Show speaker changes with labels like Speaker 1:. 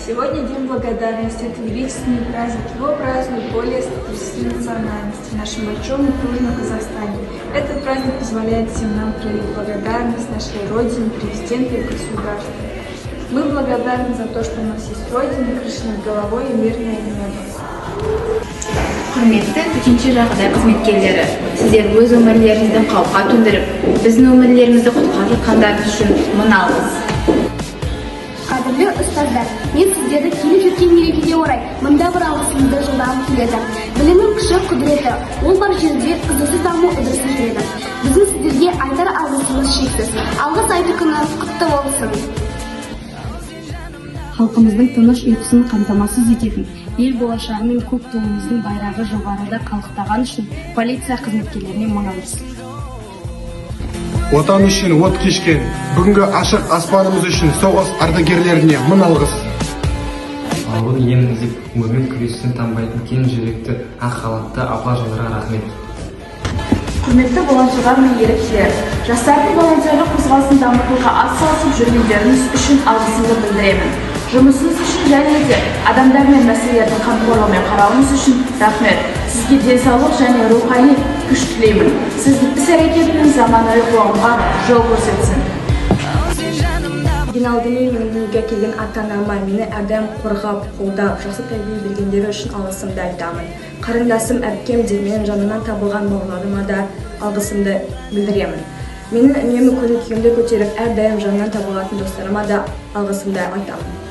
Speaker 1: Сегодня День благодарности. Это величественный праздник. Его празднуют более 150 национальностей в нашем большом и крупном Казахстане. Этот праздник позволяет всем нам проявить благодарность нашей Родине, президенту и государству. Мы благодарны за то, что у нас есть Родина, крыша над головой и мирное небо.
Speaker 2: Құрметті төтенше жағдай қызметкерлері, сіздер өз өмірлеріңізді қауіпқа төндіріп, біздің өмірлерімізді құтқарып жатқандар үшін мың алғыс.
Speaker 3: Қадірлі ұстаздар, мен сіздерді келіп жеткен мерекеге орай мында бір алғысымды жолдағым келеді. Білімнің күші құдіреті, ол бар жерде үздіксіз даму үдерісін келеді. Біздің сіздерге айтар алғысымыз шексіз. Алғыс айту күні құтты болсын.
Speaker 4: Халқымыздың тыныш ұйқысын қамтамасыз ететін, ел болашағы мен көк туымыздың байрағы жоғарыда қалықтаған үшін полиция қызметкерлеріне мың алғыс.
Speaker 5: Отан үшін от кешкен, бүгінгі ашық аспанымыз үшін соғыс ардагерлеріне мың алғыс.
Speaker 6: Ауыр емізіп, өмірмен күрестен танбайтын кең жүректі, ақ халатты апа-жандарға рахмет.
Speaker 7: Құрметті волонтерлар мен еріктілер, жастардың волонтерлік қозғалысын дамытуға атсалысып жүргендеріңіз үшін алғысымды білдіремін. Жұмысыңыз үшін және де адамдар мен мәселелердің қамқорлығымен қарауыңыз үшін рахмет. Сізге денсаулық және рухани күш тілеймін. Сіздің іс-әрекетіңіз заманауи қоғамға жол көрсетсін.
Speaker 1: Ең алдымен меніге келген ата-анама, мені әрдайым қорғап, қолдап, жақсы тәрбие бергендері үшін алғысымды айтамын. Қарындасым, әпкем де менің жанымнан табылған бауырларыма да алғысымды білдіремін. Менің үнемі көңіл күйімді көтеріп, әрдайым жанынан табылатын достарыма да алғысымды айтамын.